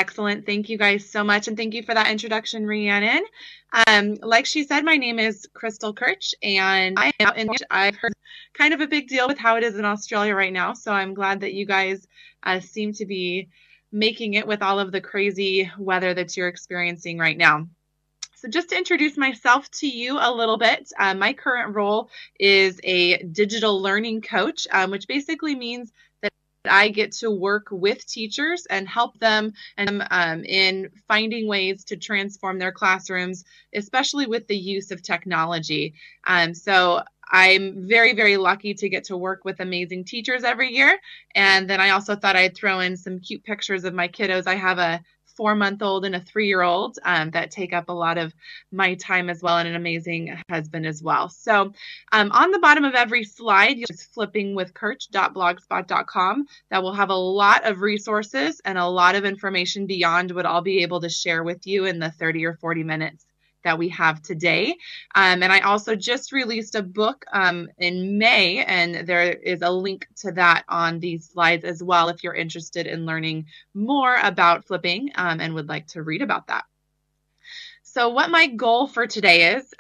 Excellent. Thank you guys so much. And thank you for that introduction, Rhiannon. Like she said, my name is Crystal Kirch, and I've heard kind of a big deal with how it is in Australia right now. So I'm glad that you guys seem to be making it with all of the crazy weather that you're experiencing right now. So just to introduce myself to you a little bit, my current role is a digital learning coach, which basically means that I get to work with teachers and help them in finding ways to transform their classrooms, especially with the use of technology. So I'm very, very lucky to get to work with amazing teachers every year. And then I also thought I'd throw in some cute pictures of my kiddos. I have a 4-month-old and a 3-year-old that take up a lot of my time as well, and an amazing husband as well. So on the bottom of every slide, you're just flippingwithkirch.blogspot.com. That will have a lot of resources and a lot of information beyond what I'll be able to share with you in the 30 or 40 minutes that we have today. And I also just released a book in May, and there is a link to that on these slides as well if you're interested in learning more about flipping and would like to read about that. So what my goal for today is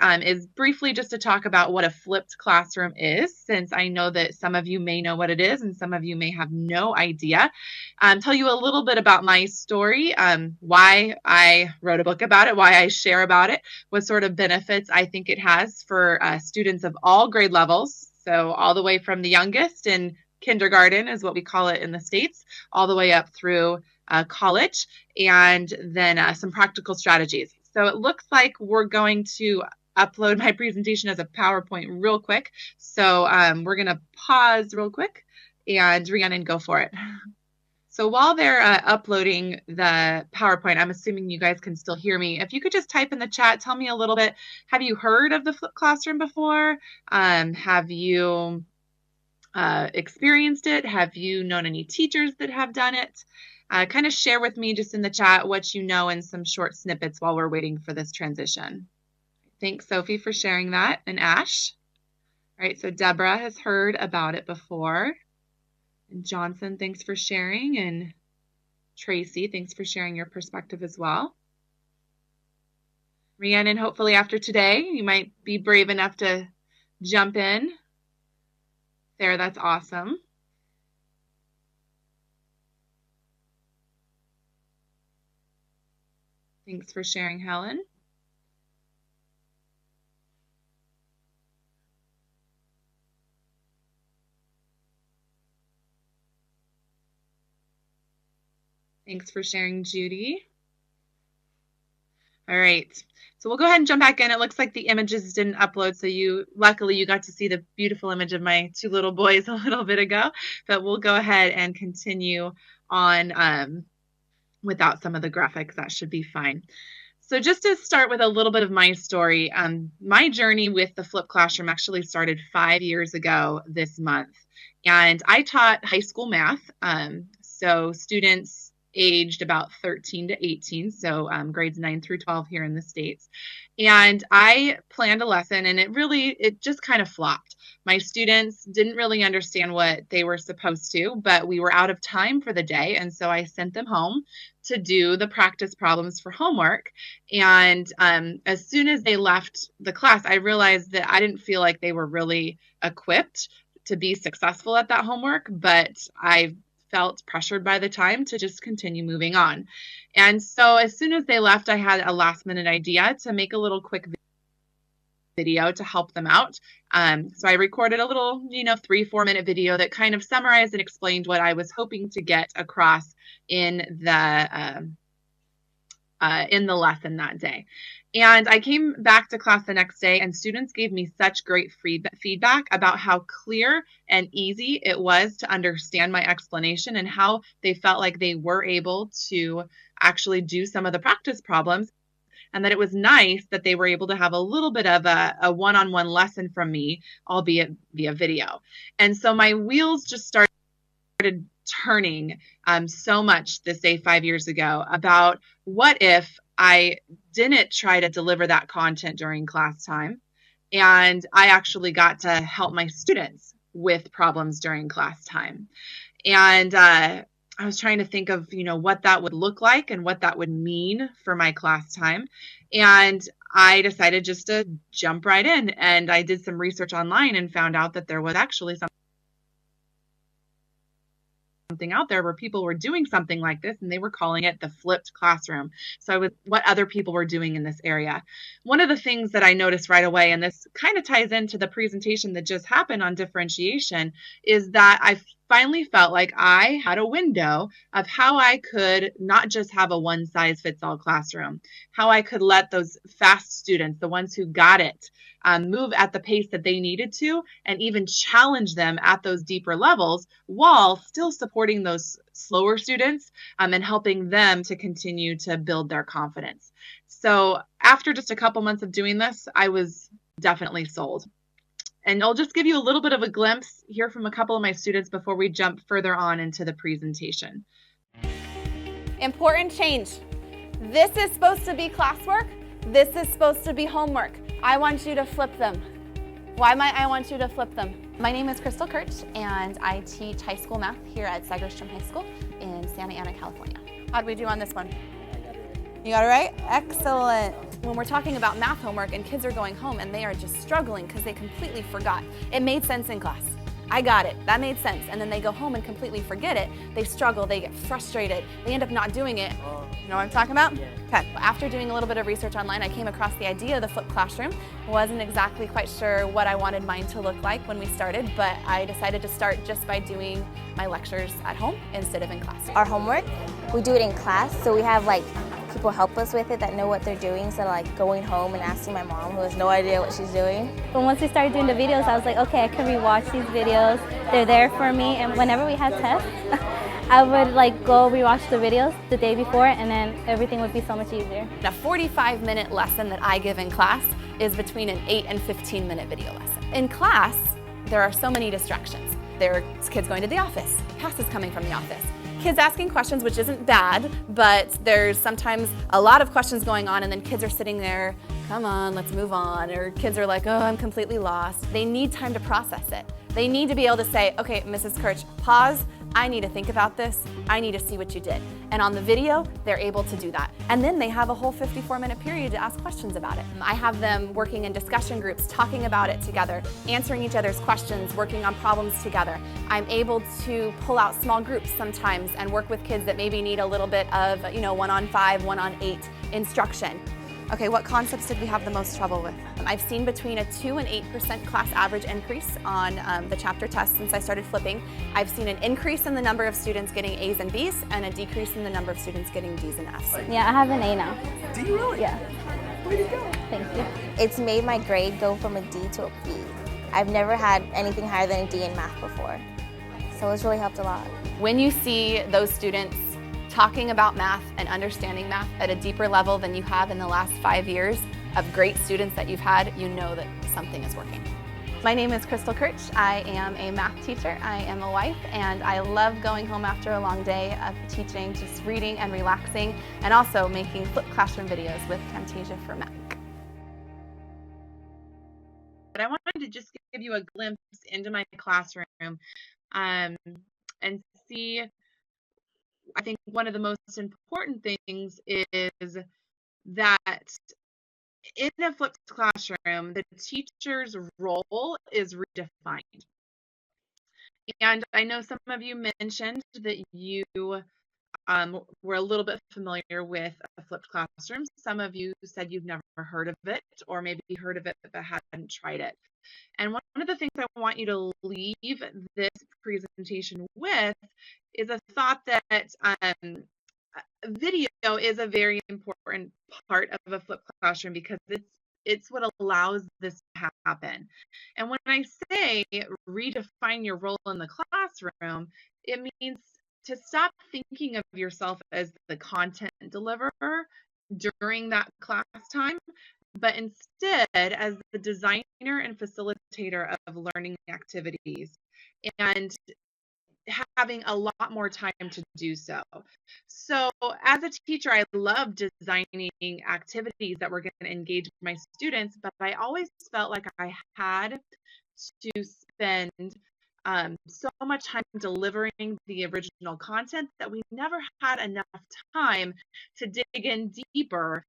briefly just to talk about what a flipped classroom is, since I know that some of you may know what it is and some of you may have no idea. Tell you a little bit about my story, why I wrote a book about it, why I share about it, what sort of benefits I think it has for students of all grade levels, so all the way from the youngest in kindergarten is what we call it in the States, all the way up through college, and then some practical strategies. So it looks like we're going to upload my presentation as a PowerPoint real quick. So we're going to pause real quick and Rhiannon, go for it. So while they're uploading the PowerPoint, I'm assuming you guys can still hear me. If you could just type in the chat, tell me a little bit. Have you heard of the flipped classroom before? Have you experienced it? Have you known any teachers that have done it? Kind of share with me just in the chat what you know in some short snippets while we're waiting for this transition. Thanks, Sophie, for sharing that, and Ash. All right, so Deborah has heard about it before. And Johnson, thanks for sharing. And Tracy, thanks for sharing your perspective as well. Rhiannon, hopefully after today, you might be brave enough to jump in. There, that's awesome. Thanks for sharing, Helen. Thanks for sharing, Judy. All right, so we'll go ahead and jump back in. It looks like the images didn't upload, so luckily you got to see the beautiful image of my 2 little boys a little bit ago, but we'll go ahead and continue on without some of the graphics. That should be fine. So just to start with a little bit of my story, my journey with the flipped classroom actually started 5 years ago this month. And I taught high school math, so students aged about 13 to 18, so grades 9 through 12 here in the States. And I planned a lesson, and it just kind of flopped. My students didn't really understand what they were supposed to, but we were out of time for the day, and so I sent them home to do the practice problems for homework. And as soon as they left the class, I realized that I didn't feel like they were really equipped to be successful at that homework, but I felt pressured by the time to just continue moving on. And so as soon as they left, I had a last-minute idea to make a little quick video to help them out. So I recorded a little, 3-4 minute video that kind of summarized and explained what I was hoping to get across in the lesson that day. And I came back to class the next day, and students gave me such great feedback about how clear and easy it was to understand my explanation, and how they felt like they were able to actually do some of the practice problems, and that it was nice that they were able to have a little bit of a one-on-one lesson from me, albeit via video. And so my wheels just started turning so much this day 5 years ago about what if I didn't try to deliver that content during class time, and I actually got to help my students with problems during class time. And I was trying to think of, what that would look like and what that would mean for my class time. And I decided just to jump right in. And I did some research online and found out that there was actually something out there where people were doing something like this, and they were calling it the flipped classroom. So what other people were doing in this area. One of the things that I noticed right away, and this kind of ties into the presentation that just happened on differentiation, is that I finally felt like I had a window of how I could not just have a one size fits all classroom, how I could let those fast students, the ones who got it, move at the pace that they needed to, and even challenge them at those deeper levels while still supporting those slower students, and helping them to continue to build their confidence. So after just a couple months of doing this, I was definitely sold. And I'll just give you a little bit of a glimpse here from a couple of my students before we jump further on into the presentation. Important change. This is supposed to be classwork. This is supposed to be homework. I want you to flip them. Why might I want you to flip them? My name is Kirch, and I teach high school math here at Segerstrom High School in Santa Ana, California. How'd we do on this one? You got it right? Excellent. When we're talking about math homework and kids are going home and they are just struggling because they completely forgot, it made sense in class. I got it, that made sense. And then they go home and completely forget it. They struggle, they get frustrated, they end up not doing it. You know what I'm talking about? Yeah. Okay. After doing a little bit of research online, I came across the idea of the flipped classroom. Wasn't exactly quite sure what I wanted mine to look like when we started, but I decided to start just by doing my lectures at home instead of in class. Our homework, we do it in class, so we have people help us with it that know what they're doing, instead of going home and asking my mom, who has no idea what she's doing. But once we started doing the videos, I was like, okay, I can rewatch these videos. They're there for me, and whenever we had tests, I would go rewatch the videos the day before, and then everything would be so much easier. A 45-minute lesson that I give in class is between an 8 and 15-minute video lesson. In class, there are so many distractions. There's kids going to the office, passes coming from the office, kids asking questions, which isn't bad, but there's sometimes a lot of questions going on, and then kids are sitting there, come on, let's move on, or kids are like, oh, I'm completely lost. They need time to process it. They need to be able to say, okay, Mrs. Kirch, pause, I need to think about this, I need to see what you did. And on the video, they're able to do that. And then they have a whole 54-minute period to ask questions about it. I have them working in discussion groups, talking about it together, answering each other's questions, working on problems together. I'm able to pull out small groups sometimes and work with kids that maybe need a little bit of, 1-on-5, 1-on-8 instruction. Okay, what concepts did we have the most trouble with? I've seen between a 2 and 8% class average increase on the chapter test since I started flipping. I've seen an increase in the number of students getting A's and B's and a decrease in the number of students getting D's and F's. Yeah, I have an A now. Do you really? Yeah. Way to go. Thank you. It's made my grade go from a D to a B. I've never had anything higher than a D in math before, so it's really helped a lot. When you see those students talking about math and understanding math at a deeper level than you have in the last 5 years of great students that you've had, you know that something is working. My name is Kirch. I am a math teacher. I am a wife, and I love going home after a long day of teaching, just reading and relaxing, and also making flipped classroom videos with Camtasia for Mac. But I wanted to just give you a glimpse into my classroom and see, I think one of the most important things is that in a flipped classroom, the teacher's role is redefined. And I know some of you mentioned that you were a little bit familiar with a flipped classroom. Some of you said you've never heard of it, or maybe heard of it but hadn't tried it. And one of the things I want you to leave this presentation with is a thought that video is a very important part of a flipped classroom, because it's what allows this to happen. And when I say redefine your role in the classroom, it means to stop thinking of yourself as the content deliverer during that class time, but instead as the designer and facilitator of learning activities, and having a lot more time to do so. So as a teacher, I love designing activities that were going to engage my students, but I always felt like I had to spend so much time delivering the original content that we never had enough time to dig in deeper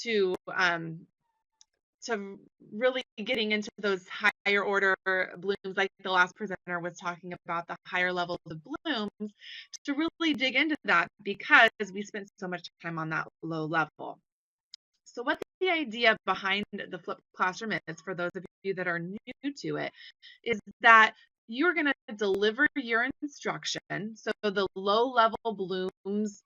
to really getting into those higher order blooms, like the last presenter was talking about, the higher levels of blooms, to really dig into that because we spent so much time on that low level. So what the idea behind the flipped classroom is, for those of you that are new to it, is that you're going to deliver your instruction, so the low level blooms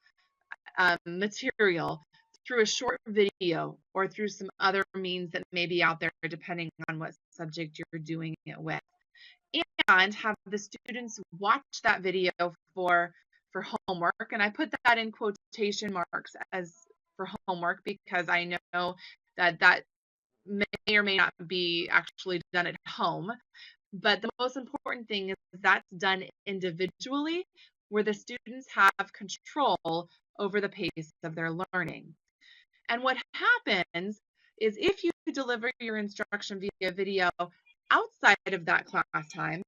material, through a short video or through some other means that may be out there depending on what subject you're doing it with, and have the students watch that video for homework. And I put that in quotation marks as for homework because I know that may or may not be actually done at home. But the most important thing is that's done individually, where the students have control over the pace of their learning. And what happens is, if you deliver your instruction via video outside of that class time,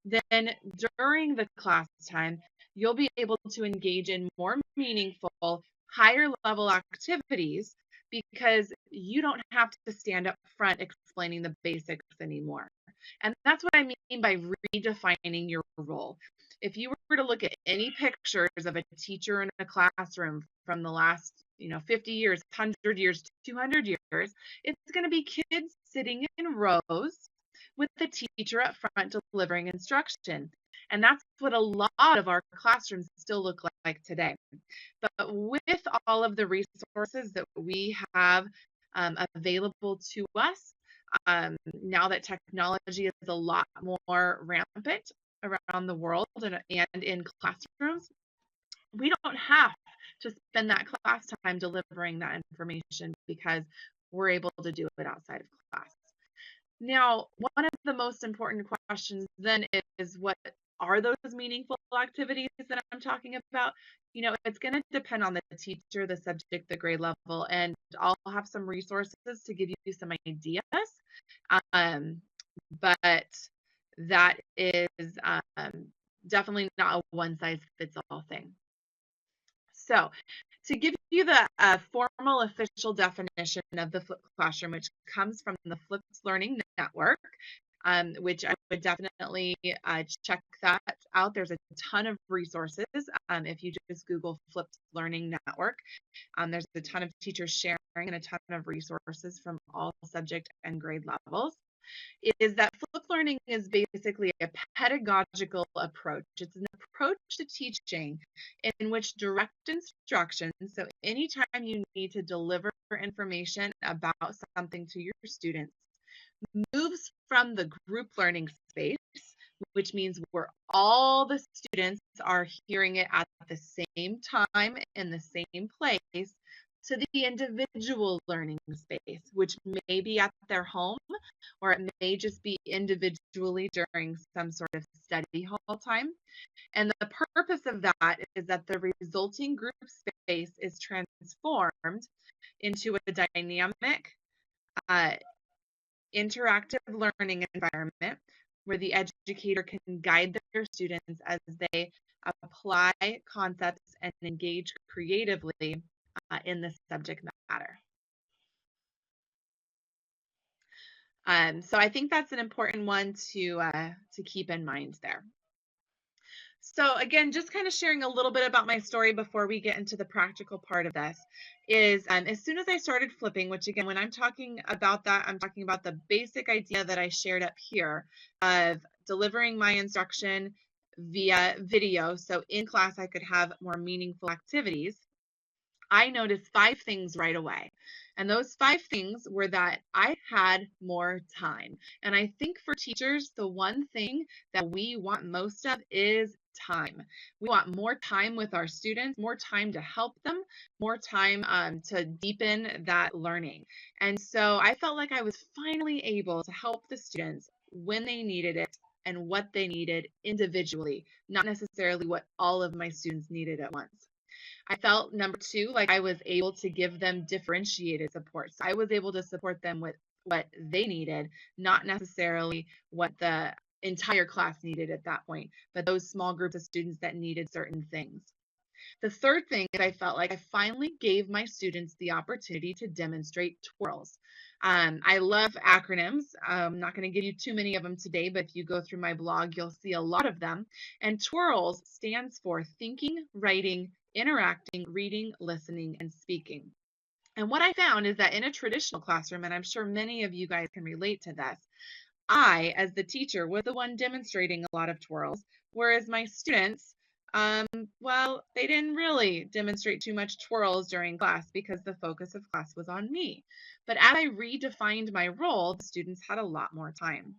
then during the class time, you'll be able to engage in more meaningful, higher level activities because you don't have to stand up front explaining the basics anymore. And that's what I mean by redefining your role. If you were to look at any pictures of a teacher in a classroom from the last 50 years, 100 years, 200 years, it's going to be kids sitting in rows with the teacher up front delivering instruction. And that's what a lot of our classrooms still look like today. But with all of the resources that we have available to us, now that technology is a lot more rampant around the world and in classrooms, we don't have to spend that class time delivering that information because we're able to do it outside of class. Now, one of the most important questions then is, what are those meaningful activities that I'm talking about? It's going to depend on the teacher, the subject, the grade level, and I'll have some resources to give you some ideas. But that is definitely not a one-size-fits-all thing. So, to give you the formal official definition of the flipped classroom, which comes from the Flipped Learning Network, which I would definitely check that out. There's a ton of resources. If you just Google Flipped Learning Network, there's a ton of teachers sharing and a ton of resources from all subject and grade levels. Is that flipped learning is basically a pedagogical approach. It's an approach to teaching in which direct instruction, so anytime you need to deliver information about something to your students, moves from the group learning space, which means where all the students are hearing it at the same time in the same place, to the individual learning space, which may be at their home, or it may just be individually during some sort of study hall time. And the purpose of that is that the resulting group space is transformed into a dynamic, interactive learning environment where the educator can guide their students as they apply concepts and engage creatively in the subject matter. So I think that's an important one to keep in mind there. So again, just kind of sharing a little bit about my story before we get into the practical part of this is, as soon as I started flipping, which again, when I'm talking about that, I'm talking about the basic idea that I shared up here of delivering my instruction via video. So in class, I could have more meaningful activities. I noticed 5 things right away. And those 5 things were that I had more time. And I think for teachers, the one thing that we want most of is time. We want more time with our students, more time to help them, more time to deepen that learning. And so I felt like I was finally able to help the students when they needed it and what they needed individually, not necessarily what all of my students needed at once. I felt, number 2, like I was able to give them differentiated support. So I was able to support them with what they needed, not necessarily what the entire class needed at that point, but those small groups of students that needed certain things. The third thing is I felt like I finally gave my students the opportunity to demonstrate twirls. I love acronyms. I'm not going to give you too many of them today, but if you go through my blog, you'll see a lot of them. And twirls stands for thinking, writing, interacting, reading, listening, and speaking. And what I found is that in a traditional classroom, and I'm sure many of you guys can relate to this, I, as the teacher, was the one demonstrating a lot of twirls, whereas my students, well, they didn't really demonstrate too much twirls during class because the focus of class was on me. But as I redefined my role, the students had a lot more time.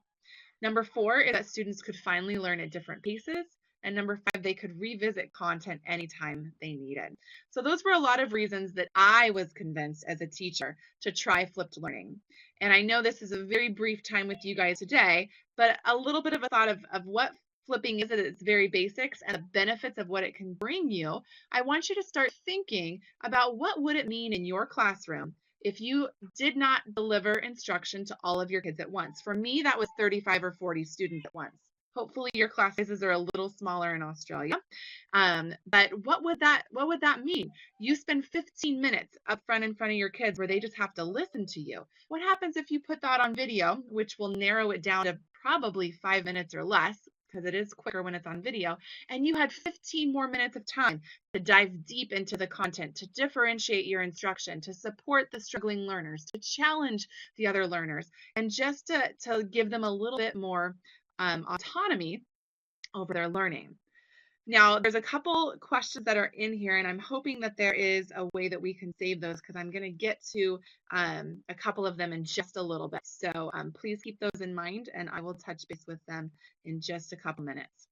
Number 4 is that students could finally learn at different paces. And number 5, they could revisit content anytime they needed. So those were a lot of reasons that I was convinced as a teacher to try flipped learning. And I know this is a very brief time with you guys today, but a little bit of a thought of what flipping is at its very basics and the benefits of what it can bring you. I want you to start thinking about what would it mean in your classroom if you did not deliver instruction to all of your kids at once. For me, that was 35 or 40 students at once. Hopefully your class sizes are a little smaller in Australia. But what would that mean? You spend 15 minutes up front in front of your kids where they just have to listen to you. What happens if you put that on video, which will narrow it down to probably 5 minutes or less, because it is quicker when it's on video, and you had 15 more minutes of time to dive deep into the content, to differentiate your instruction, to support the struggling learners, to challenge the other learners, and just to give them a little bit more autonomy over their learning. Now, there's a couple questions that are in here, and I'm hoping that there is a way that we can save those because I'm going to get to a couple of them in just a little bit. So please keep those in mind, and I will touch base with them in just a couple minutes.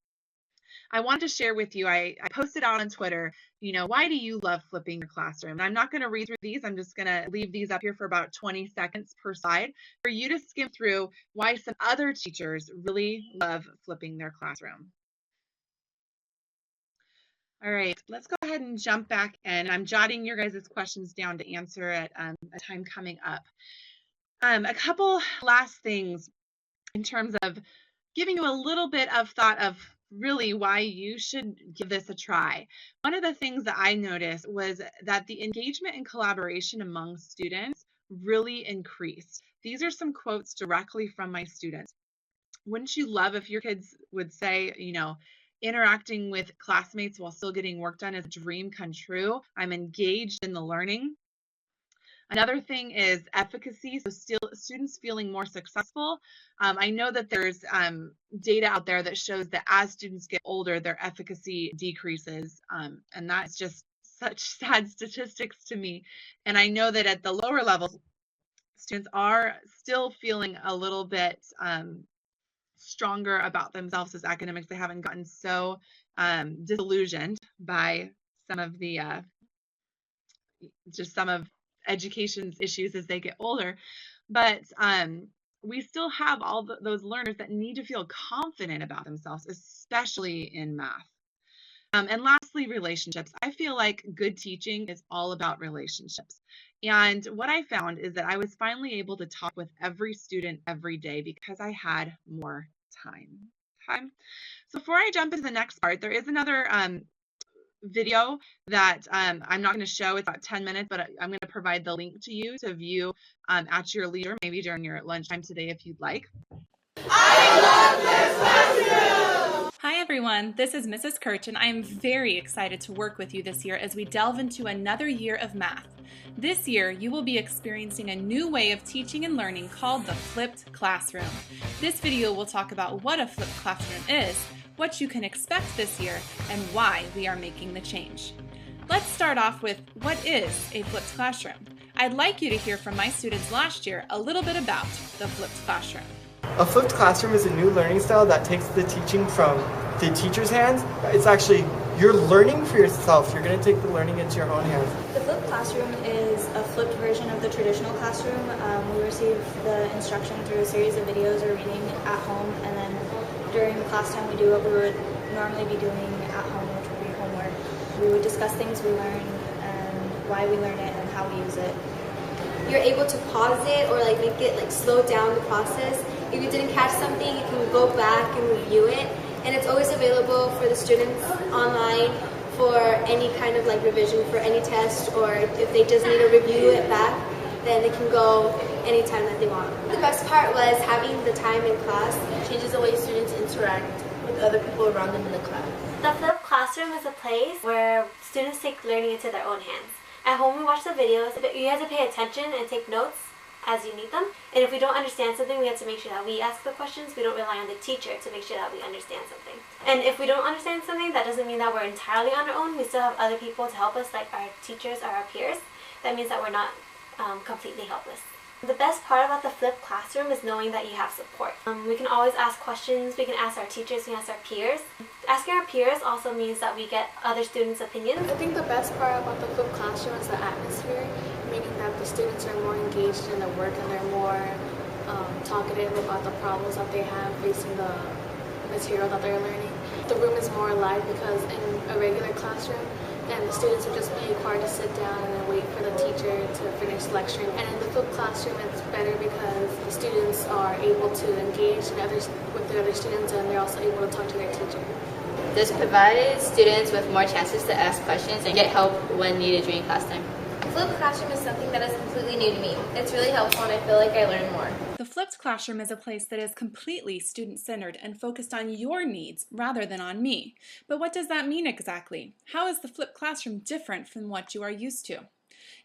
I wanted to share with you, I posted out on Twitter, why do you love flipping your classroom? And I'm not going to read through these. I'm just going to leave these up here for about 20 seconds per side for you to skim through why some other teachers really love flipping their classroom. All right, let's go ahead and jump back in. I'm jotting your guys' questions down to answer at a time coming up. A couple last things in terms of giving you a little bit of thought of really why you should give this a try. One of the things that I noticed was that the engagement and collaboration among students really increased. These are some quotes directly from my students. Wouldn't you love if your kids would say, interacting with classmates while still getting work done is a dream come true. I'm engaged in the learning. Another thing is efficacy, so still students feeling more successful. I know that there's data out there that shows that as students get older, their efficacy decreases, and that's just such sad statistics to me. And I know that at the lower levels, students are still feeling a little bit stronger about themselves as academics. They haven't gotten so disillusioned by some of the some of education's issues as they get older, but we still have all those learners that need to feel confident about themselves, especially in math. And lastly, relationships. I feel like good teaching is all about relationships. And what I found is that I was finally able to talk with every student every day because I had more time. Okay? So before I jump into the next part, there is another video that I'm not going to show. It's about 10 minutes, but I'm going to provide the link to you to view at your leisure, maybe during your lunchtime today if you'd like. I love this classroom! Hi everyone, this is Mrs. Kirch and I am very excited to work with you this year as we delve into another year of math. This year, you will be experiencing a new way of teaching and learning called the flipped classroom. This video will talk about what a flipped classroom is, what you can expect this year, and why we are making the change. Let's start off with what is a flipped classroom. I'd like you to hear from my students last year a little bit about the flipped classroom. A flipped classroom is a new learning style that takes the teaching from the teacher's hands. It's actually, you're learning for yourself. You're going to take the learning into your own hands. The flipped classroom is a flipped version of the traditional classroom. We receive the instruction through a series of videos or reading at home, and then during class time we do what we would normally be doing at home, which would be homework. We would discuss things we learned and why we learn it and how we use it. You're able to pause it or make it slow down the process If you didn't catch something, you can go back and review it. And it's always available for the students online for any kind of like revision for any test, or if they just need to review it back, then they can go anytime that they want. The best part was having the time in class. It changes the way students interact with other people around them in the class. The flipped classroom is a place where students take learning into their own hands. At home we watch the videos, you have to pay attention and take notes as you need them. And if we don't understand something, we have to make sure that we ask the questions. We don't rely on the teacher to make sure that we understand something. And if we don't understand something, that doesn't mean that we're entirely on our own. We still have other people to help us, like our teachers or our peers. That means that we're not completely helpless. The best part about the flipped classroom is knowing that you have support. We can always ask questions, we can ask our teachers, we can ask our peers. Asking our peers also means that we get other students' opinions. I think the best part about the flipped classroom is the atmosphere, meaning that the students are more engaged in their work and they're more talkative about the problems that they have facing the material that they're learning. The room is more alive because in a regular classroom, and the students would just be required to sit down and then wait for the teacher to finish lecturing. And in the flipped classroom, it's better because the students are able to engage with the other students, and they're also able to talk to their teacher. This provided students with more chances to ask questions and get help when needed during class time. Flipped classroom is something that is completely new to me. It's really helpful and I feel like I learn more. The flipped classroom is a place that is completely student-centered and focused on your needs rather than on me. But what does that mean exactly? How is the flipped classroom different from what you are used to?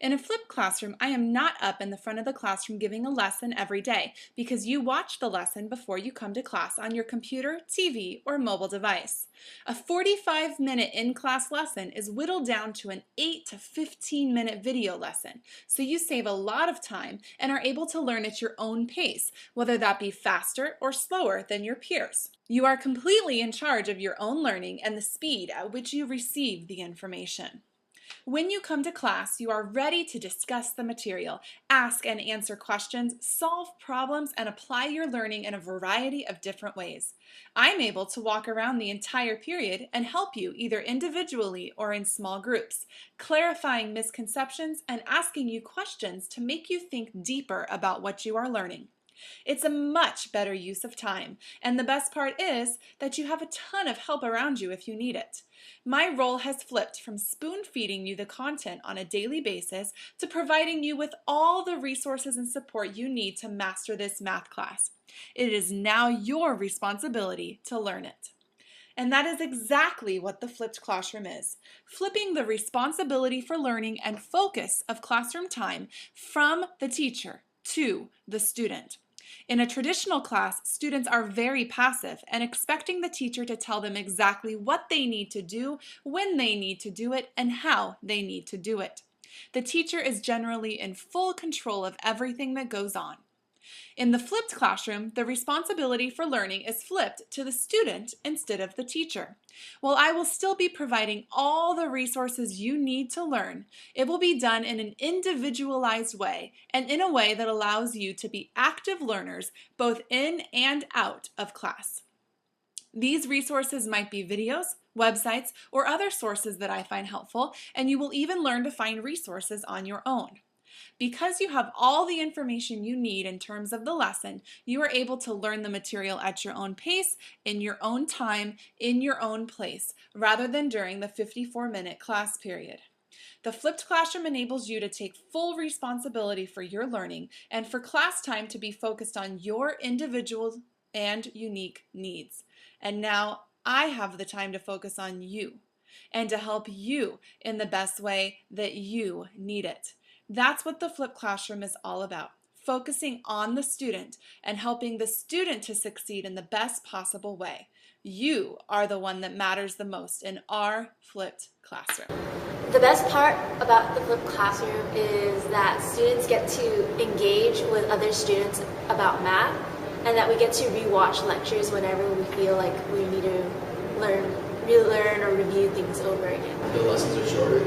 In a flipped classroom, I am not up in the front of the classroom giving a lesson every day because you watch the lesson before you come to class on your computer, TV, or mobile device. A 45-minute in-class lesson is whittled down to an 8 to 15-minute video lesson, so you save a lot of time and are able to learn at your own pace, whether that be faster or slower than your peers. You are completely in charge of your own learning and the speed at which you receive the information. When you come to class, you are ready to discuss the material, ask and answer questions, solve problems, and apply your learning in a variety of different ways. I'm able to walk around the entire period and help you either individually or in small groups, clarifying misconceptions and asking you questions to make you think deeper about what you are learning. It's a much better use of time, and the best part is that you have a ton of help around you if you need it. My role has flipped from spoon-feeding you the content on a daily basis to providing you with all the resources and support you need to master this math class. It is now your responsibility to learn it. And that is exactly what the flipped classroom is. Flipping the responsibility for learning and focus of classroom time from the teacher to the student. In a traditional class, students are very passive and expecting the teacher to tell them exactly what they need to do, when they need to do it, and how they need to do it. The teacher is generally in full control of everything that goes on. In the flipped classroom, the responsibility for learning is flipped to the student instead of the teacher. While I will still be providing all the resources you need to learn, it will be done in an individualized way and in a way that allows you to be active learners both in and out of class. These resources might be videos, websites, or other sources that I find helpful, and you will even learn to find resources on your own. Because you have all the information you need in terms of the lesson, you are able to learn the material at your own pace, in your own time, in your own place, rather than during the 54-minute class period. The flipped classroom enables you to take full responsibility for your learning and for class time to be focused on your individual and unique needs. And now I have the time to focus on you and to help you in the best way that you need it. That's what the flipped classroom is all about, focusing on the student and helping the student to succeed in the best possible way. You are the one that matters the most in our flipped classroom. The best part about the flipped classroom is that students get to engage with other students about math, and that we get to rewatch lectures whenever we feel like we need to relearn or review things over again. The lessons are shorter.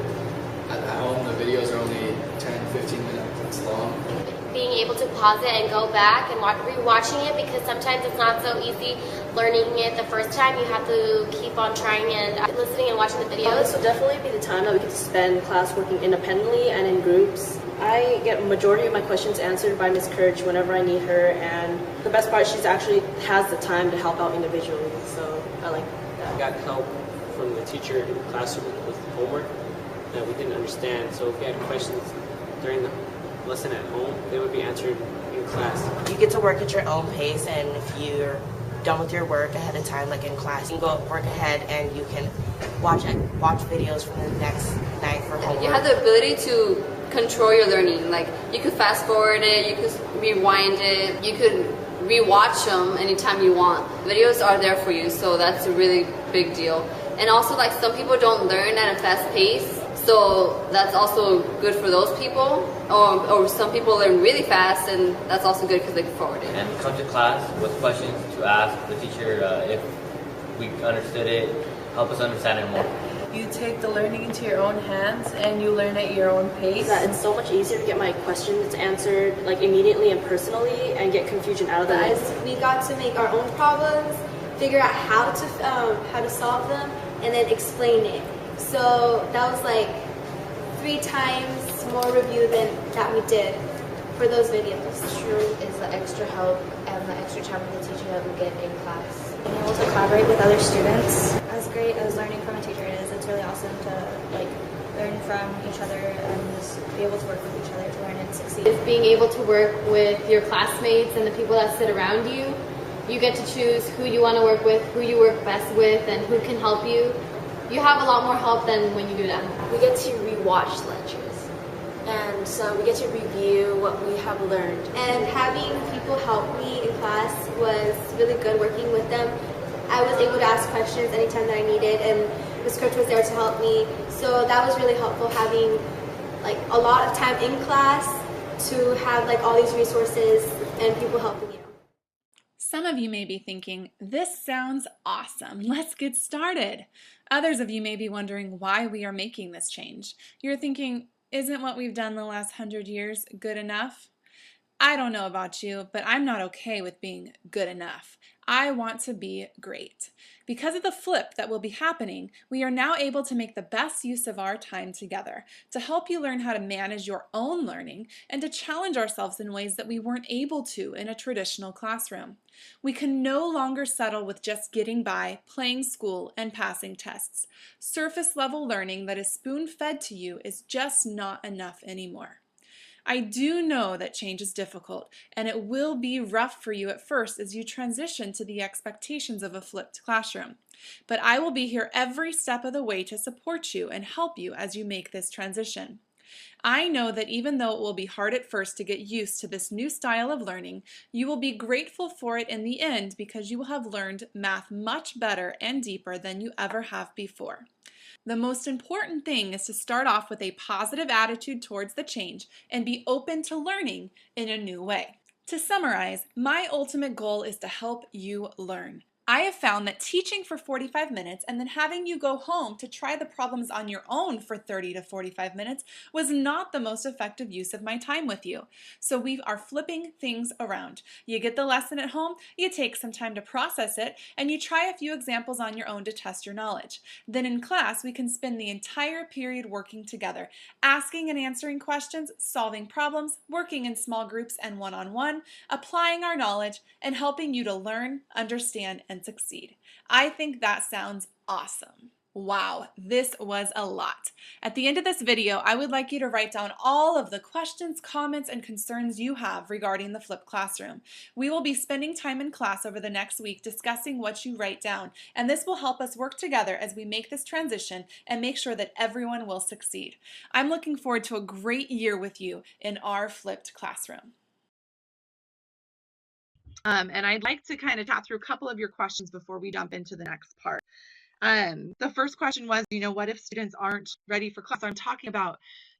At home, the videos are only 10-15 minutes long. Being able to pause it and go back and rewatching it, because sometimes it's not so easy learning it the first time. You have to keep on trying and listening and watching the videos. This will definitely be the time that we get to spend class working independently and in groups. I get majority of my questions answered by Ms. Kirch whenever I need her, and the best part, she's actually has the time to help out individually, so I like that. I got help from the teacher in the classroom with homework that we didn't understand, so if we had questions during the lesson at home, they would be answered in class. You get to work at your own pace, and if you're done with your work ahead of time, like in class, you can go work ahead and you can watch videos from the next night for homework. You have the ability to control your learning. Like, you could fast forward it, you could rewind it, you could rewatch them anytime you want. Videos are there for you, so that's a really big deal. And also, like, some people don't learn at a fast pace, so that's also good for those people. Or some people learn really fast, and that's also good because they can forward it. And come to class with questions to ask the teacher if we understood it, help us understand it more. You take the learning into your own hands and you learn at your own pace. Yeah, it's so much easier to get my questions answered like immediately and personally and get confusion out of the way. We got to make our own problems, figure out how to solve them, and then explain it. So that was like 3 times more review than that we did for those videos. True is the extra help and the extra time with the teacher that we get in class. Being able to collaborate with other students. As great as learning from a teacher is, it's really awesome to learn from each other and just be able to work with each other to learn and succeed. Is being able to work with your classmates and the people that sit around you. You get to choose who you want to work with, who you work best with, and who can help you. You have a lot more help than when you do that. We get to rewatch lectures, and so we get to review what we have learned. And having people help me in class was really good, working with them. I was able to ask questions anytime that I needed, and Ms. Kirch was there to help me. So that was really helpful, having a lot of time in class to have all these resources and people helping you. Some of you may be thinking, this sounds awesome. Let's get started. Others of you may be wondering why we are making this change. You're thinking, isn't what we've done the last 100 years good enough? I don't know about you, but I'm not okay with being good enough. I want to be great. Because of the flip that will be happening, we are now able to make the best use of our time together to help you learn how to manage your own learning and to challenge ourselves in ways that we weren't able to in a traditional classroom. We can no longer settle with just getting by, playing school, and passing tests. Surface level learning that is spoon-fed to you is just not enough anymore. I do know that change is difficult, and it will be rough for you at first as you transition to the expectations of a flipped classroom. But I will be here every step of the way to support you and help you as you make this transition. I know that even though it will be hard at first to get used to this new style of learning, you will be grateful for it in the end because you will have learned math much better and deeper than you ever have before. The most important thing is to start off with a positive attitude towards the change and be open to learning in a new way. To summarize, my ultimate goal is to help you learn. I have found that teaching for 45 minutes and then having you go home to try the problems on your own for 30 to 45 minutes was not the most effective use of my time with you. So we are flipping things around. You get the lesson at home, you take some time to process it, and you try a few examples on your own to test your knowledge. Then in class, we can spend the entire period working together, asking and answering questions, solving problems, working in small groups and one-on-one, applying our knowledge, and helping you to learn, understand, and succeed. I think that sounds awesome. Wow, this was a lot. At the end of this video, I would like you to write down all of the questions, comments, and concerns you have regarding the flipped classroom. We will be spending time in class over the next week discussing what you write down, and this will help us work together as we make this transition and make sure that everyone will succeed. I'm looking forward to a great year with you in our flipped classroom. And I'd like to kind of chat through a couple of your questions before we jump into the next part. The first question was, what if students aren't ready for class? I'm talking about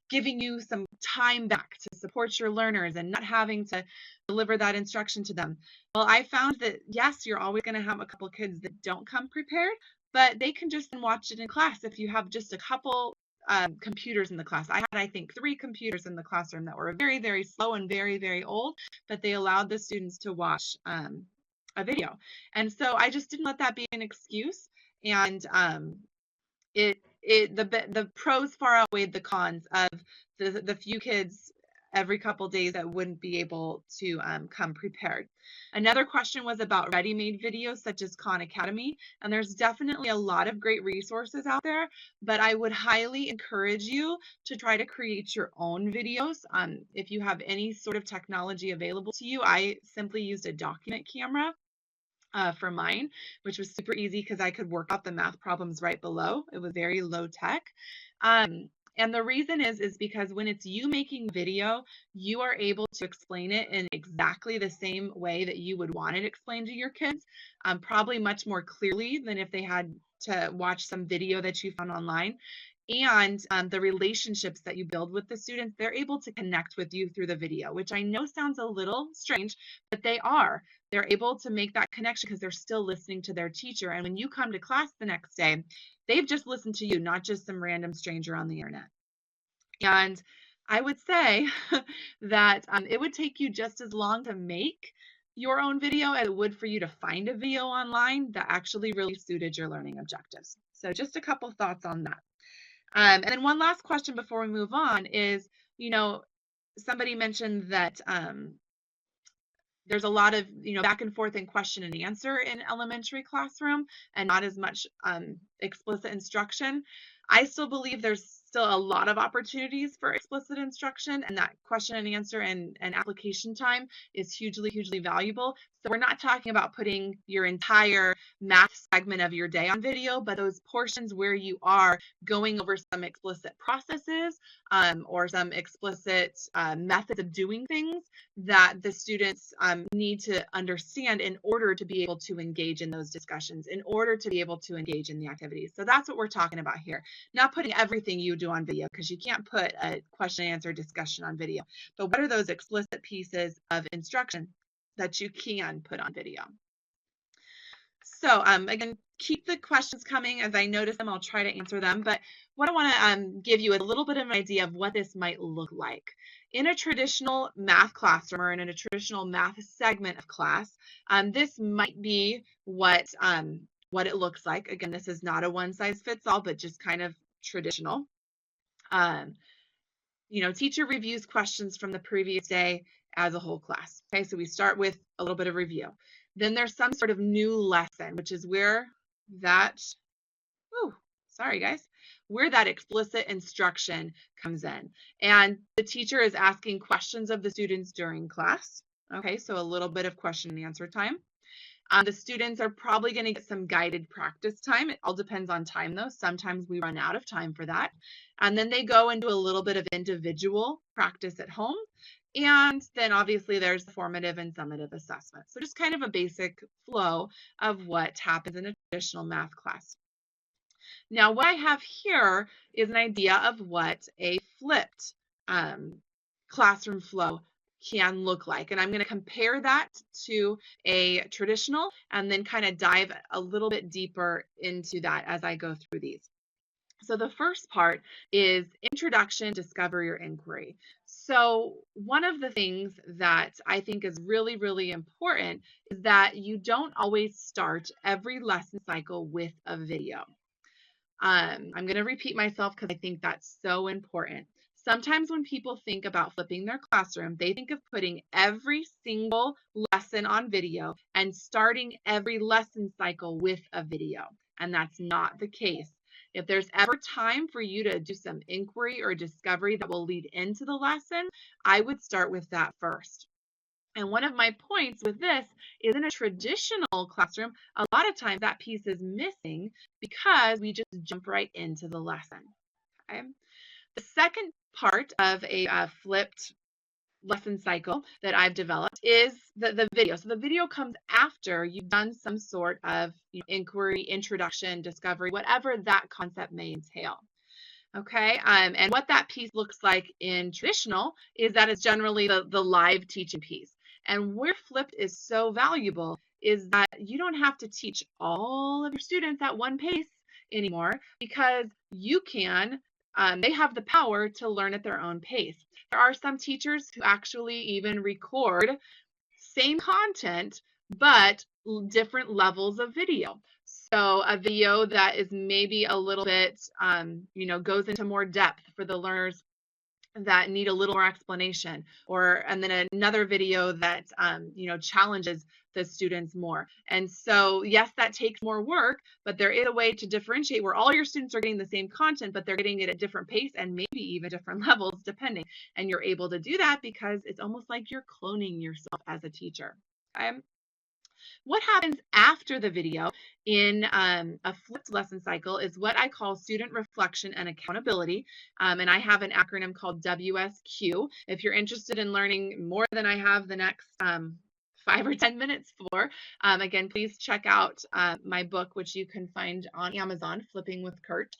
giving you some time back to support your learners and not having to deliver that instruction to them. Well, I found that, yes, you're always going to have a couple kids that don't come prepared, but they can just watch it in class if you have just a couple computers in the class. I had, I think, 3 computers in the classroom that were very, very slow and very, very old, but they allowed the students to watch a video. And so I just didn't let that be an excuse. And the pros far outweighed the cons of the few kids every couple days that wouldn't be able to come prepared. Another question was about ready-made videos such as Khan Academy, and there's definitely a lot of great resources out there, but I would highly encourage you to try to create your own videos. If you have any sort of technology available to you, I simply used a document camera for mine, which was super easy because I could work out the math problems right below. It was very low tech. And the reason is because when it's you making video, you are able to explain it in exactly the same way that you would want it explained to your kids, probably much more clearly than if they had to watch some video that you found online. And the relationships that you build with the students, they're able to connect with you through the video, which I know sounds a little strange, but they are. They're able to make that connection because they're still listening to their teacher. And when you come to class the next day, they've just listened to you, not just some random stranger on the internet. And I would say that it would take you just as long to make your own video as it would for you to find a video online that actually really suited your learning objectives. So just a couple thoughts on that. And then one last question before we move on is, somebody mentioned that there's a lot of, back and forth and question and answer in elementary classroom and not as much explicit instruction. I still believe there's still a lot of opportunities for explicit instruction, and that question and answer and application time is hugely, hugely valuable. So we're not talking about putting your entire math segment of your day on video, but those portions where you are going over some explicit processes or some explicit methods of doing things that the students need to understand in order to be able to engage in those discussions, in order to be able to engage in the activities. So that's what we're talking about here. Not putting everything you do on video, because you can't put a question and answer discussion on video. But what are those explicit pieces of instruction that you can put on video? So again, keep the questions coming. As I notice them, I'll try to answer them. But what I want to give you is a little bit of an idea of what this might look like. In a traditional math classroom or in a traditional math segment of class, this might be what it looks like. Again, this is not a one-size-fits-all, but just kind of traditional. Teacher reviews questions from the previous day as a whole class. Okay, so we start with a little bit of review. Then there's some sort of new lesson, which is where that, where that explicit instruction comes in. And the teacher is asking questions of the students during class. Okay, so a little bit of question and answer time. The students are probably going to get some guided practice time. It all depends on time, though. Sometimes we run out of time for that. And then they go and do a little bit of individual practice at home. And then obviously there's the formative and summative assessment. So just kind of a basic flow of what happens in a traditional math class. Now, what I have here is an idea of what a flipped classroom flow can look like. And I'm going to compare that to a traditional and then kind of dive a little bit deeper into that as I go through these. So the first part is introduction, discovery, or inquiry. So one of the things that I think is really, really important is that you don't always start every lesson cycle with a video. I'm going to repeat myself because I think that's so important. Sometimes when people think about flipping their classroom, they think of putting every single lesson on video and starting every lesson cycle with a video. And that's not the case. If there's ever time for you to do some inquiry or discovery that will lead into the lesson, I would start with that first. And one of my points with this is in a traditional classroom, a lot of times that piece is missing because we just jump right into the lesson. Okay? The second part of a flipped lesson cycle that I've developed is the video. So the video comes after you've done some sort of inquiry, introduction, discovery, whatever that concept may entail. Okay, and what that piece looks like in traditional is that it's generally the live teaching piece. And where flipped is so valuable is that you don't have to teach all of your students at one pace anymore because you can. They have the power to learn at their own pace. There are some teachers who actually even record same content, but different levels of video. So a video that is maybe a little bit, goes into more depth for the learners that need a little more explanation, and then another video that challenges the students more. And so yes, that takes more work, but there is a way to differentiate where all your students are getting the same content, but they're getting it at different pace and maybe even different levels depending. And you're able to do that because it's almost like you're cloning yourself as a teacher. Okay? What happens after the video in a flipped lesson cycle is what I call student reflection and accountability. And I have an acronym called WSQ. If you're interested in learning more than I have the next 5 or 10 minutes for, again, please check out my book, which you can find on Amazon, Flipping with Kirch,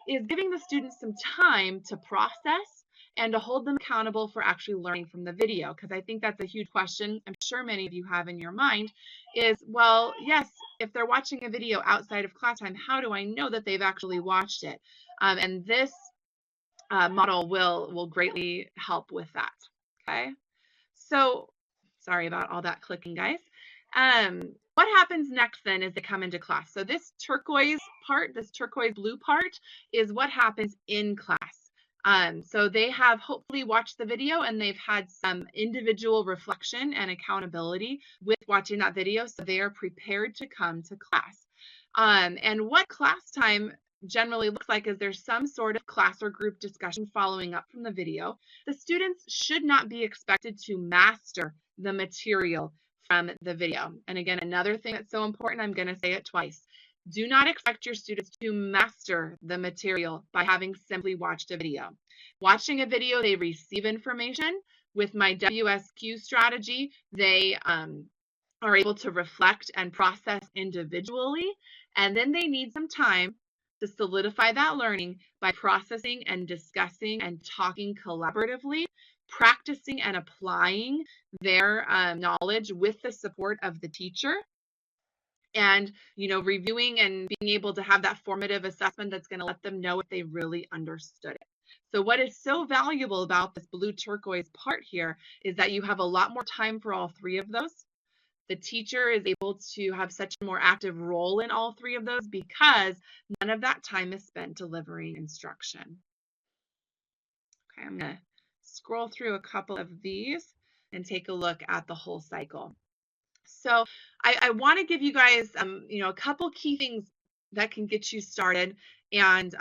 is giving the students some time to process and to hold them accountable for actually learning from the video. Because I think that's a huge question I'm sure many of you have in your mind is, well, yes, if they're watching a video outside of class time, how do I know that they've actually watched it? And this model will greatly help with that. Okay, so sorry about all that clicking, guys. What happens next then is they come into class. So this turquoise part, this turquoise blue part, is what happens in class. So they have hopefully watched the video and they've had some individual reflection and accountability with watching that video, so they are prepared to come to class. And what class time generally looks like is there's some sort of class or group discussion following up from the video. The students should not be expected to master the material from the video. And again, another thing that's so important, I'm going to say it twice. Do not expect your students to master the material by having simply watched a video. Watching a video, they receive information. With my WSQ strategy, they are able to reflect and process individually, and then they need some time to solidify that learning by processing and discussing and talking collaboratively, practicing and applying their knowledge with the support of the teacher, and reviewing and being able to have that formative assessment that's going to let them know if they really understood it. So what is so valuable about this blue turquoise part here is that you have a lot more time for all three of those. The teacher is able to have such a more active role in all three of those because none of that time is spent delivering instruction. Okay, I'm going to scroll through a couple of these and take a look at the whole cycle. So I want to give you guys, a couple key things that can get you started and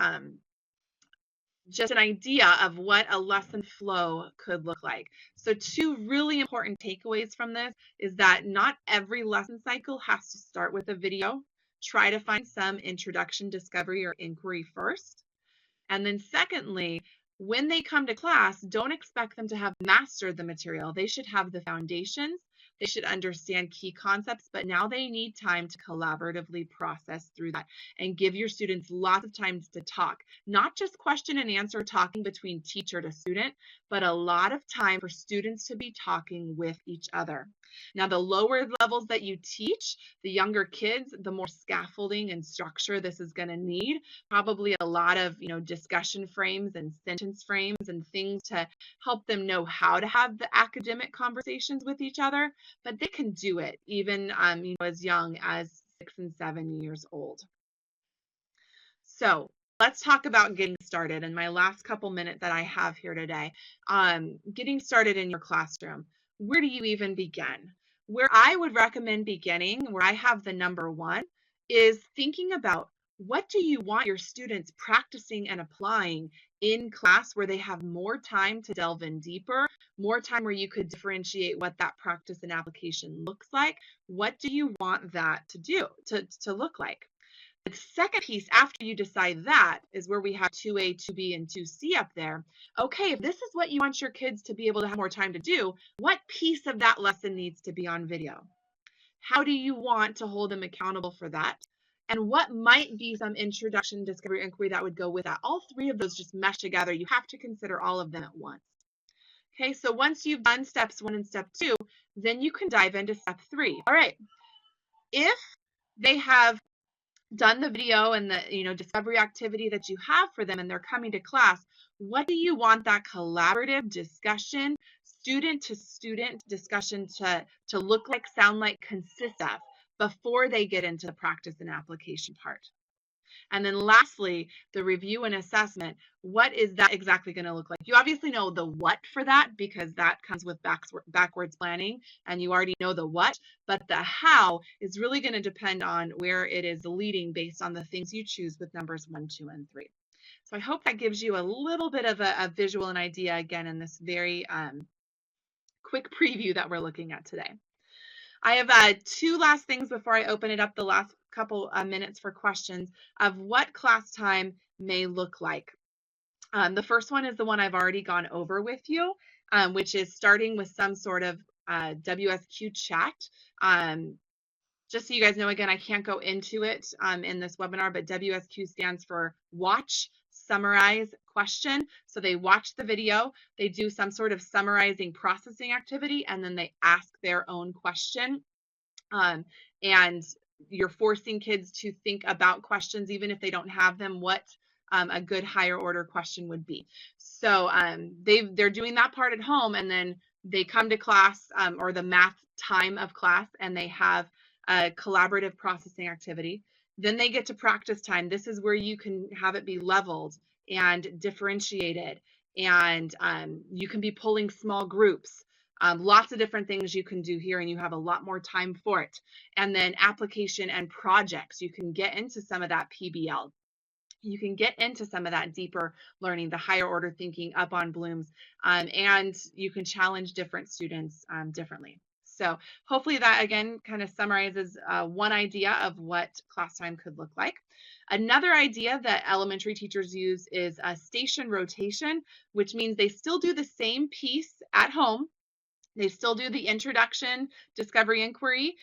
just an idea of what a lesson flow could look like. So two really important takeaways from this is that not every lesson cycle has to start with a video. Try to find some introduction, discovery, or inquiry first. And then secondly, when they come to class, don't expect them to have mastered the material. They should have the foundations. They should understand key concepts, but now they need time to collaboratively process through that and give your students lots of time to talk, not just question and answer talking between teacher to student, but a lot of time for students to be talking with each other. Now, the lower levels that you teach, the younger kids, the more scaffolding and structure this is going to need. Probably a lot of, discussion frames and sentence frames and things to help them know how to have the academic conversations with each other, but they can do it even, as young as 6 and 7 years old. So let's talk about getting started in my last couple minutes that I have here today. Getting started in your classroom. Where do you even begin? Where I would recommend beginning, where I have the number one, is thinking about what do you want your students practicing and applying in class where they have more time to delve in deeper, more time where you could differentiate what that practice and application looks like. What do you want that to look like? The second piece after you decide that is where we have 2A, 2B, and 2C up there. Okay, if this is what you want your kids to be able to have more time to do, what piece of that lesson needs to be on video? How do you want to hold them accountable for that? And what might be some introduction, discovery, inquiry that would go with that? All three of those just mesh together. You have to consider all of them at once. Okay, so once you've done steps 1 and step 2, then you can dive into step 3. All right, if they have done the video and the discovery activity that you have for them and they're coming to class, what do you want that collaborative discussion, student to student discussion to look like, sound like, consist of before they get into the practice and application part? And then lastly, the review and assessment. What is that exactly going to look like? You obviously know the what for that because that comes with backwards planning and you already know the what, but the how is really going to depend on where it is leading based on the things you choose with numbers 1, 2, and 3. So I hope that gives you a little bit of a visual and idea again in this very quick preview that we're looking at today. I have 2 last things before I open it up the last couple minutes for questions of what class time may look like. The first one is the one I've already gone over with you, which is starting with some sort of WSQ chat. Just so you guys know, again, I can't go into it in this webinar, but WSQ stands for Watch, Summarize, Question. So they watch the video, they do some sort of summarizing processing activity, and then they ask their own question. And you're forcing kids to think about questions, even if they don't have them, what a good higher order question would be. So they're doing that part at home, and then they come to class or the math time of class, and they have a collaborative processing activity. Then they get to practice time. This is where you can have it be leveled and differentiated, and you can be pulling small groups. Lots of different things you can do here, and you have a lot more time for it. And then application and projects. You can get into some of that PBL. You can get into some of that deeper learning, the higher order thinking up on Bloom's, and you can challenge different students differently. So hopefully that, again, kind of summarizes one idea of what class time could look like. Another idea that elementary teachers use is a station rotation, which means they still do the same piece at home. They still do the introduction, discovery, inquiry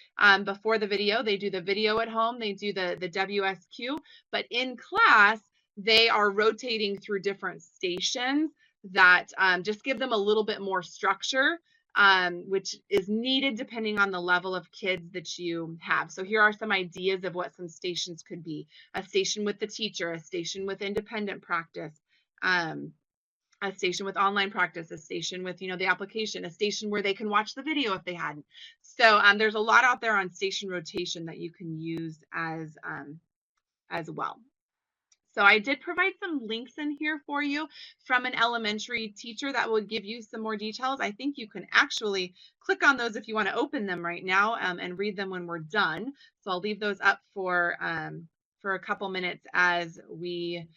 before the video. They do the video at home. They do the WSQ. But in class, they are rotating through different stations that just give them a little bit more structure, which is needed depending on the level of kids that you have. So here are some ideas of what some stations could be. A station with the teacher, a station with independent practice, a station with online practice, a station with, the application, a station where they can watch the video if they hadn't. So there's a lot out there on station rotation that you can use as well. So I did provide some links in here for you from an elementary teacher that will give you some more details. I think you can actually click on those if you want to open them right now and read them when we're done. So I'll leave those up for a couple minutes as we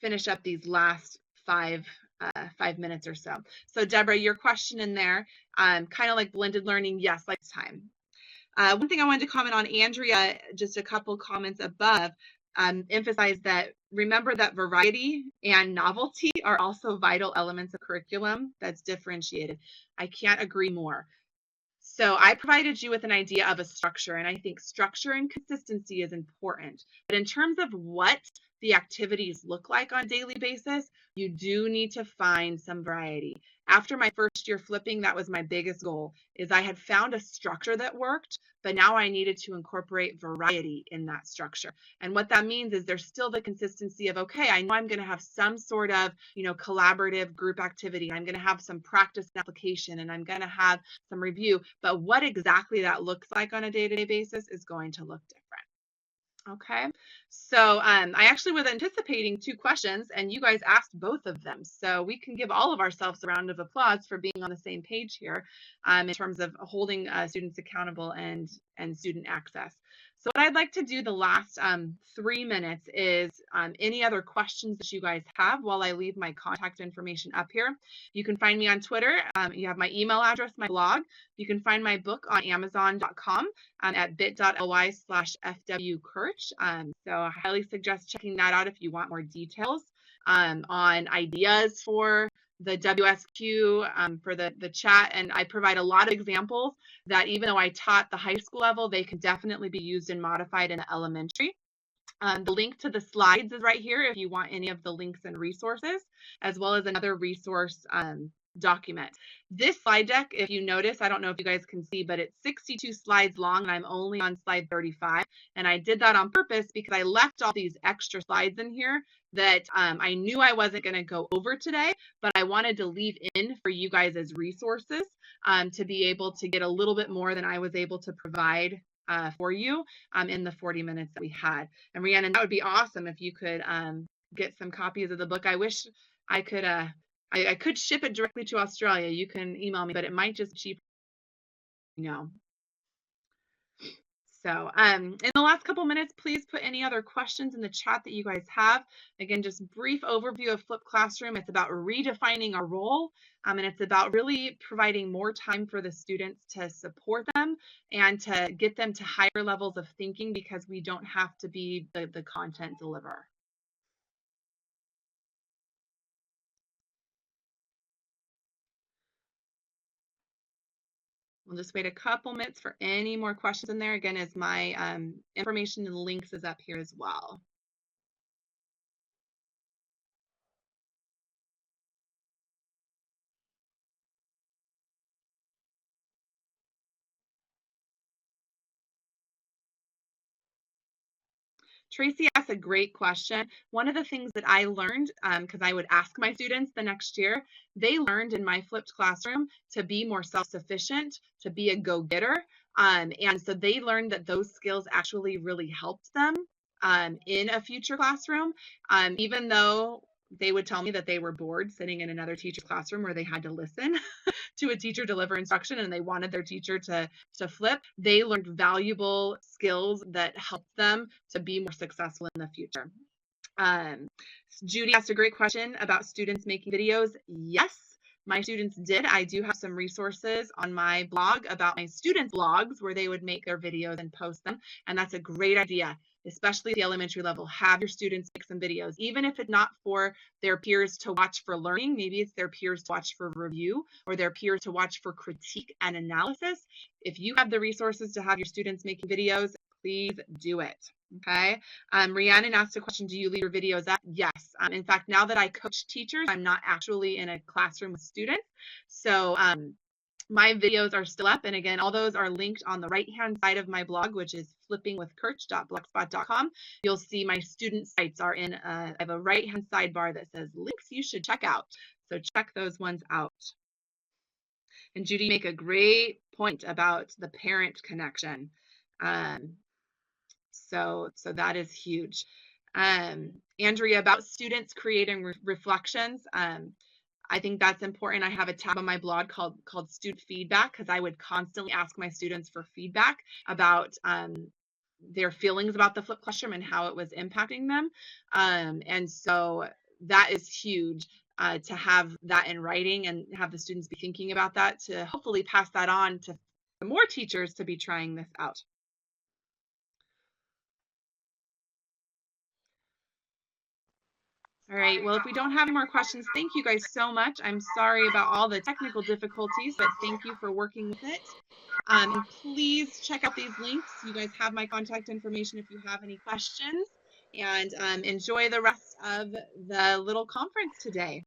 finish up these last 5 minutes or so. So Deborah, your question in there, kind of like blended learning, yes, like time. One thing I wanted to comment on, Andrea, just a couple comments above, emphasize that remember that variety and novelty are also vital elements of curriculum that's differentiated. I can't agree more. So I provided you with an idea of a structure, and I think structure and consistency is important. But in terms of what the activities look like on a daily basis, you do need to find some variety. After my first year flipping, that was my biggest goal, is I had found a structure that worked, but now I needed to incorporate variety in that structure. And what that means is there's still the consistency of, okay, I know I'm going to have some sort of, collaborative group activity. I'm going to have some practice and application, and I'm going to have some review. But what exactly that looks like on a day-to-day basis is going to look different. Okay, so I actually was anticipating 2 questions, and you guys asked both of them. So we can give all of ourselves a round of applause for being on the same page here in terms of holding students accountable and student access. So what I'd like to do the last 3 minutes is any other questions that you guys have while I leave my contact information up here. You can find me on Twitter. You have my email address, my blog. You can find my book on Amazon.com at bit.ly/FWKirch. So I highly suggest checking that out if you want more details on ideas for the WSQ, for the chat, and I provide a lot of examples that even though I taught the high school level, they can definitely be used and modified in elementary. The link to the slides is right here if you want any of the links and resources, as well as another resource document. This slide deck, if you notice, I don't know if you guys can see, but it's 62 slides long, and I'm only on slide 35. And I did that on purpose because I left all these extra slides in here that I knew I wasn't going to go over today, but I wanted to leave in for you guys as resources to be able to get a little bit more than I was able to provide for you in the 40 minutes that we had. And Rhiannon, that would be awesome if you could get some copies of the book. I wish I could I could ship it directly to Australia. You can email me, but it might just be cheaper, you know. So in the last couple minutes, please put any other questions in the chat that you guys have. Again, just brief overview of flipped classroom. It's about redefining our role, and it's about really providing more time for the students to support them and to get them to higher levels of thinking, because we don't have to be the content deliverer. We'll just wait a couple minutes for any more questions in there. Again, as my information and links is up here as well. Tracy asked a great question. One of the things that I learned, because I would ask my students the next year, they learned in my flipped classroom to be more self-sufficient, to be a go-getter. And so they learned that those skills actually really helped them in a future classroom, even though they would tell me that they were bored sitting in another teacher's classroom where they had to listen to a teacher deliver instruction and they wanted their teacher to flip. They learned valuable skills that helped them to be more successful in the future. Judy asked a great question about students making videos. Yes, my students did. I do have some resources on my blog about my students' blogs where they would make their videos and post them. And that's a great idea, especially at the elementary level. Have your students make some videos, even if it's not for their peers to watch for learning. Maybe it's their peers to watch for review or their peers to watch for critique and analysis. If you have the resources to have your students making videos, please do it. Okay. Rhiannon asked a question, do you leave your videos up? Yes. In fact, now that I coach teachers, I'm not actually in a classroom with students. So my videos are still up. And again, all those are linked on the right-hand side of my blog, which is flippingwithkirch.blogspot.com. You'll see my student sites are in, I have a right-hand sidebar that says links you should check out. So check those ones out. And Judy make a great point about the parent connection. So that is huge. Andrea, about students creating reflections. I think that's important. I have a tab on my blog called Student Feedback, because I would constantly ask my students for feedback about their feelings about the flipped classroom and how it was impacting them. And so that is huge to have that in writing and have the students be thinking about that, to hopefully pass that on to more teachers to be trying this out. All right, well, if we don't have any more questions, thank you guys so much. I'm sorry about all the technical difficulties, but thank you for working with it. And please check out these links. You guys have my contact information if you have any questions, and enjoy the rest of the little conference today.